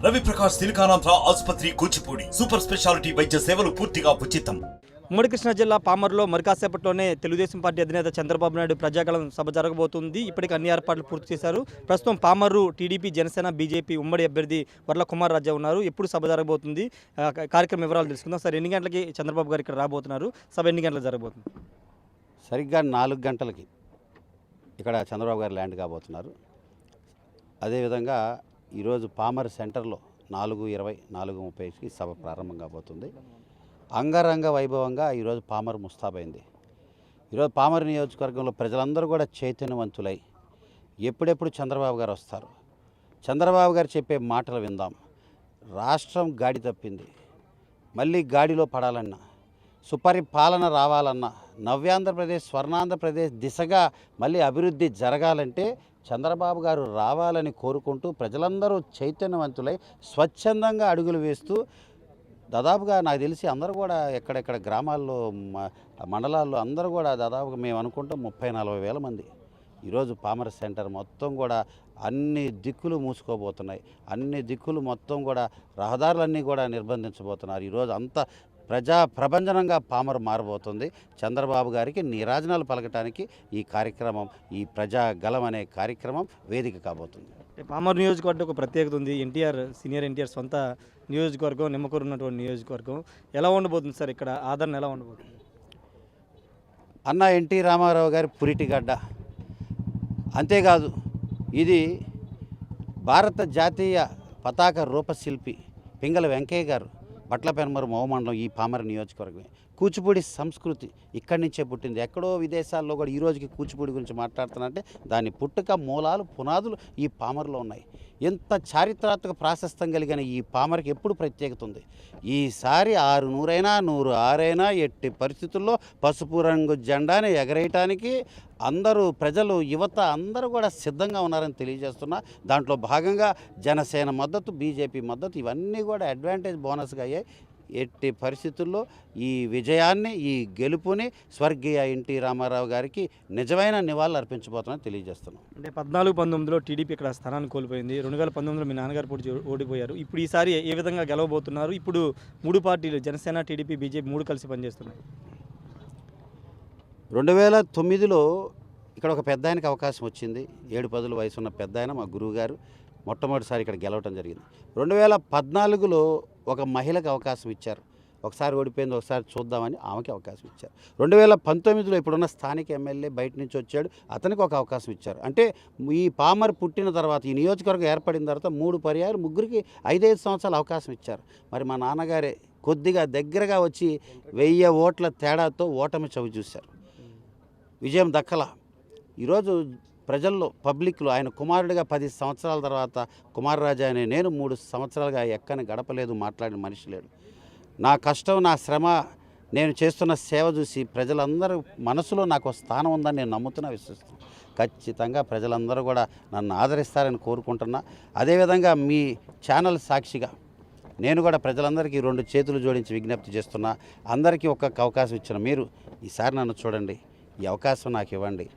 రవి ప్రకాష్ సిలికానాంధ్ర ఆసుపత్రి Kuchipudi super speciality వైద్య సేవలు పూర్తిగా ఉచితం. ఉమ్మడి కృష్ణా జిల్లా పామర్లో మరి కాసేపట్లోనే తెలుగుదేశం పార్టీ అధినేత చంద్రబాబు నాయుడు ప్రజాగళం సభ జరగబోతుంది. ఇప్పటికే అన్ని ఏర్పాట్లు పూర్తి చేశారు. ప్రస్తుతం పామర్రు టీడీపీ, జనసేన, బీజేపీ ఉమ్మడి అభ్యర్థి వర్ల కుమార్ రాజా ఉన్నారు. ఎప్పుడు సభ జరగబోతుంది, కార్యక్రమం వివరాలు తెలుసుకుందాం. సార్, ఎన్ని గంటలకి చంద్రబాబు గారు ఇక్కడ రాబోతున్నారు? సభ ఎన్ని గంటలకు జరగబోతుంది? సరిగ్గా 4 గంటలకి ఇక్కడ చంద్రబాబు గారు ల్యాండ్ కాబోతున్నారు. అదేవిధంగా ఈరోజు పామర్ సెంటర్లో 4:20, 4:30కి సభ ప్రారంభం కాబోతుంది. అంగరంగ వైభవంగా ఈరోజు పామర్ ముస్తాబైంది. ఈరోజు పామర్ నియోజకవర్గంలో ప్రజలందరూ కూడా చైతన్యవంతులై ఎప్పుడెప్పుడు చంద్రబాబు గారు వస్తారు, చంద్రబాబు గారు చెప్పే మాటలు విందాం, రాష్ట్రం గాడి తప్పింది, మళ్ళీ గాడిలో పడాలన్నా, సుపరిపాలన రావాలన్నా, నవ్యాంధ్రప్రదేశ్, స్వర్ణాంధ్రప్రదేశ్ దిశగా మళ్ళీ అభివృద్ధి జరగాలంటే చంద్రబాబు గారు రావాలని కోరుకుంటూ ప్రజలందరూ చైతన్యవంతులై స్వచ్ఛందంగా అడుగులు వేస్తూ దాదాపుగా నాకు తెలిసి అందరూ కూడా ఎక్కడెక్కడ గ్రామాల్లో, మండలాల్లో అందరూ కూడా దాదాపుగా మేము అనుకుంటాం 30-40 వేల మంది ఈరోజు పామర్ సెంటర్ మొత్తం కూడా అన్ని దిక్కులు మూసుకోబోతున్నాయి. అన్ని దిక్కులు మొత్తం కూడా రహదారులన్నీ కూడా నిర్బంధించబోతున్నారు. ఈరోజు అంతా ప్రజా ప్రభంజనంగా పామర్ మారబోతుంది. చంద్రబాబు గారికి నీరాజనాలు పలకటానికి ఈ కార్యక్రమం, ఈ ప్రజా గలం అనే కార్యక్రమం వేదిక కాబోతుంది. పామర్ నియోజకవర్గం ఒక ప్రత్యేకత ఉంది. సీనియర్ ఎన్టీఆర్ సొంత నియోజకవర్గం, నిమ్మకూరు ఉన్నటువంటి నియోజకవర్గం. ఎలా ఉండబోతుంది సార్, ఇక్కడ ఆదరణ ఎలా ఉండబోతుంది? అన్న ఎన్టీ రామారావు గారి పురిటిగడ్డ. అంతేకాదు, ఇది భారత జాతీయ పతాక రూపశిల్పి పింగళ వెంకయ్య గారు బట్లపెనమరు మోవమండలం ఈ పామర నియోజకవర్గమే. కూచిపూడి సంస్కృతి ఇక్కడి నుంచే పుట్టింది. ఎక్కడో విదేశాల్లో కూడా ఈ రోజుకి కూచిపూడి గురించి మాట్లాడుతున్నారంటే దాని పుట్టుక, మూలాలు, పునాదులు ఈ పామర్లో ఉన్నాయి. ఎంత చారిత్రాత్మక ప్రాశస్త్యం కలిగిన ఈ పామర్కి ఎప్పుడు ప్రత్యేకత ఉంది. ఈసారి 600 106 ఎట్టి పరిస్థితుల్లో పసుపు రంగు జెండాని ఎగరేయటానికి అందరూ ప్రజలు, యువత అందరూ కూడా సిద్ధంగా ఉన్నారని తెలియజేస్తున్నా. దాంట్లో భాగంగా జనసేన మద్దతు, బీజేపీ మద్దతు ఇవన్నీ కూడా అడ్వాంటేజ్ బోనస్గా అయ్యాయి. ఎట్టి పరిస్థితుల్లో ఈ విజయాన్ని, ఈ గెలుపుని స్వర్గీయ ఎన్టీ రామారావు గారికి నిజమైన నివాళులు అర్పించబోతున్నాను తెలియజేస్తున్నాం. అంటే 14-19లో టీడీపీ ఇక్కడ స్థానాన్ని కోల్పోయింది. 2019లో మీ నాన్నగారు ఓడిపోయారు. ఇప్పుడు ఈసారి ఏ విధంగా గెలవబోతున్నారు? ఇప్పుడు 3 పార్టీలు జనసేన, టీడీపీ, బీజేపీ 3 కలిసి పనిచేస్తున్నాయి. 2009లో ఇక్కడ ఒక పెద్ద ఆయనకి అవకాశం వచ్చింది. 7 పదుల వయసు ఉన్న పెద్ద ఆయన, మా గురువు గారు మొట్టమొదటిసారి ఇక్కడ గెలవటం జరిగింది. 2014లో ఒక మహిళకు అవకాశం ఇచ్చారు. ఒకసారి ఓడిపోయింది, ఒకసారి చూద్దామని ఆమెకి అవకాశం ఇచ్చారు. 2019లో ఇప్పుడున్న స్థానిక ఎమ్మెల్యే బయట నుంచి వచ్చాడు, అతనికి ఒక అవకాశం ఇచ్చారు. అంటే ఈ పామర్ పుట్టిన తర్వాత, ఈ నియోజకవర్గం ఏర్పడిన తర్వాత 3 పర్యాయాలు ముగ్గురికి 5-5 సంవత్సరాలు అవకాశం ఇచ్చారు. మరి మా నాన్నగారే కొద్దిగా దగ్గరగా వచ్చి 1000 ఓట్ల తేడాతో ఓటమి చవి చూశారు. విజయం దక్కల. ఈరోజు ప్రజల్లో, పబ్లిక్లో ఆయన కుమారుడిగా 10 సంవత్సరాల తర్వాత కుమార్ రాజా అనే నేను 3 సంవత్సరాలుగా ఎక్కని గడపలేదు, మాట్లాడిన మనిషి లేడు. నా కష్టం, నా శ్రమ, నేను చేస్తున్న సేవ చూసి ప్రజలందరూ మనసులో నాకు స్థానం ఉందని నేను నమ్ముతున్నా, విశ్వసిస్తున్నాను. ఖచ్చితంగా ప్రజలందరూ కూడా నన్ను ఆదరిస్తారని కోరుకుంటున్నా. అదేవిధంగా మీ ఛానల్ సాక్షిగా నేను కూడా ప్రజలందరికీ 2 చేతులు జోడించి విజ్ఞప్తి చేస్తున్నా. అందరికీ ఒక్కొక్క అవకాశం ఇచ్చిన మీరు ఈసారి నన్ను చూడండి, ఈ అవకాశం నాకు ఇవ్వండి.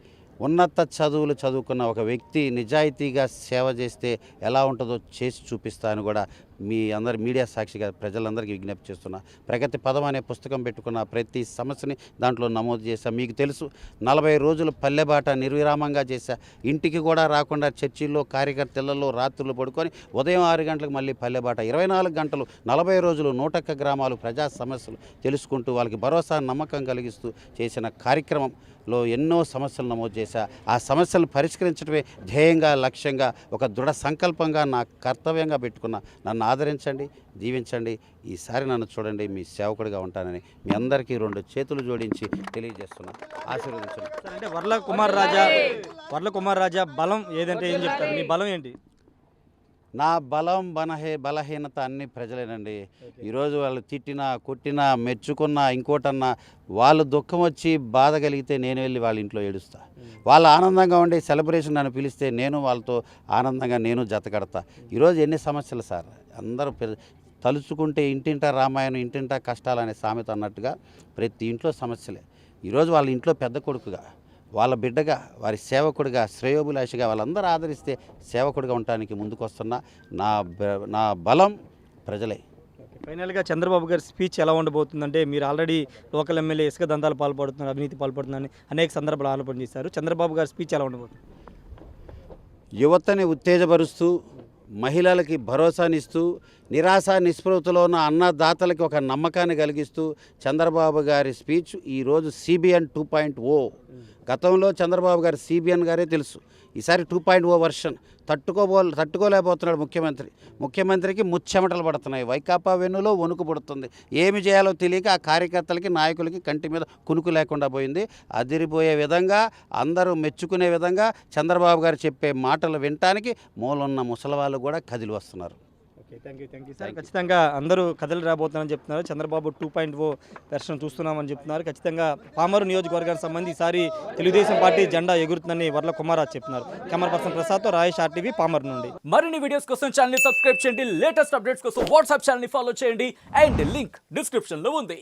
ఉన్నత చదువులు చదువుకున్న ఒక వ్యక్తి నిజాయితీగా సేవ చేస్తే ఎలా ఉంటుందో చేసి చూపిస్తాను కూడా మీ అందరి మీడియా సాక్షిగా ప్రజలందరికీ విజ్ఞప్తి చేస్తున్నా. ప్రగతి పదం అనే పుస్తకం పెట్టుకున్న ప్రతి సమస్యని దాంట్లో నమోదు చేశా. మీకు తెలుసు, 40 రోజులు పల్లెబాట నిర్విరామంగా చేశా. ఇంటికి కూడా రాకుండా చర్చిల్లో, కార్యకర్తలలో రాత్రులు పడుకొని ఉదయం 6 గంటలకు మళ్ళీ పల్లెబాట, 24 గంటలు 40 రోజులు 101 గ్రామాలు ప్రజా సమస్యలు తెలుసుకుంటూ వాళ్ళకి భరోసా, నమ్మకం కలిగిస్తూ చేసిన కార్యక్రమంలో ఎన్నో సమస్యలు నమోదు చేశా. ఆ సమస్యలను పరిష్కరించడమే ధ్యేయంగా, లక్ష్యంగా, ఒక దృఢ సంకల్పంగా, నా కర్తవ్యంగా పెట్టుకున్నా. నన్ను ఆదరించండి, దీవించండి. ఈసారి నన్ను చూడండి, మీ సేవకుడిగా ఉంటానని మీ అందరికీ 2 చేతులు జోడించి తెలియజేస్తున్నా. ఆశీర్వదించండి. అంటే వర్ల కుమార్ రాజా బలం ఏదంటే ఏం చెప్తారు? మీ బలం ఏంటి? నా బలం, బలహీనత అన్ని ప్రజలేనండి. ఈరోజు వాళ్ళు తిట్టినా, కొట్టినా, మెచ్చుకున్నా, ఇంకోటన్నా, వాళ్ళు దుఃఖం వచ్చి బాధ కలిగితే నేను వెళ్ళి వాళ్ళ ఇంట్లో ఏడుస్తా. వాళ్ళు ఆనందంగా ఉండి సెలబ్రేషన్ నన్ను పిలిస్తే నేను వాళ్ళతో ఆనందంగా నేను జతకడతా. ఈరోజు ఎన్ని సమస్యలు సార్, అందరూ తలుచుకుంటే ఇంటింటా రామాయణం, ఇంటింటా కష్టాలు అనే సామెత అన్నట్టుగా ప్రతి ఇంట్లో సమస్యలే. ఈరోజు వాళ్ళ ఇంట్లో పెద్ద కొడుకుగా వాళ్ళ బిడ్డగా వారి సేవకుడిగా శ్రేయోభిలాషిగా వాళ్ళందరూ ఆదరిస్తే సేవకుడిగా ఉండటానికి ముందుకొస్తున్నా నా బలం ప్రజలే. ఫైనల్గా చంద్రబాబు గారి స్పీచ్ ఎలా ఉండబోతుందంటే మీరు ఆల్రెడీ లోకల్ ఎమ్మెల్యే ఇసుక దందాలు పాల్పడుతున్నారు, అవినీతి పాల్పడుతున్నారని అనేక సందర్భాలు ఆరోపణ చేశారు. చంద్రబాబు గారి స్పీచ్ ఎలా ఉండబోతుంది? యువతని ఉత్తేజపరుస్తూ మహిళలకి భరోసానిస్తూ నిరాశ నిస్పృహతలో ఉన్న అన్నదాతలకి ఒక నమ్మకాన్ని కలిగిస్తూ చంద్రబాబు గారి స్పీచ్ ఈరోజు CBN 2.0. గతంలో చంద్రబాబు గారి CBN గారే తెలుసు, ఈసారి 2.0 వర్షన్ తట్టుకోలేకపోతున్నాడు ముఖ్యమంత్రికి ముచ్చెమటలు పడుతున్నాయి. వైకాపా వెన్నులో వణుకు పుడుతుంది. ఏమి చేయాలో తెలియక ఆ కార్యకర్తలకి నాయకులకి కంటి మీద కునుకు లేకుండా పోయింది. అదిరిపోయే విధంగా అందరూ మెచ్చుకునే విధంగా చంద్రబాబు గారు చెప్పే మాటలు వినటానికి మూలన్న ముసలివాళ్ళు కూడా కదిలి వస్తున్నారు. Okay, thank you sir. ఖచ్చితంగా అందరూ కథలు రాబోతున్నారని చెప్తున్నారు. చంద్రబాబు 2.0 వెర్షన్ చూస్తున్నామని చెప్తున్నారు. ఖచ్చితంగా పామరు నియోజకవర్గానికి సంబంధించి ఈసారి తెలుగుదేశం పార్టీ జెండా ఎగురుతుందని వర్ల కుమారాజ్ చెప్తున్నారు. Camera person ప్రసాద్తో Rayesh RTV palmar నుండి. మరిన్ని వీడియోస్ కోసం ఛానల్ ని సబ్స్క్రైబ్ చేయండి, లేటెస్ట్ అప్డేట్స్ కోసం వాట్సాప్ ఛానల్ ని ఫాలో చేయండి అండ్ లింక్ డిస్క్రిప్షన్ లో ఉంది.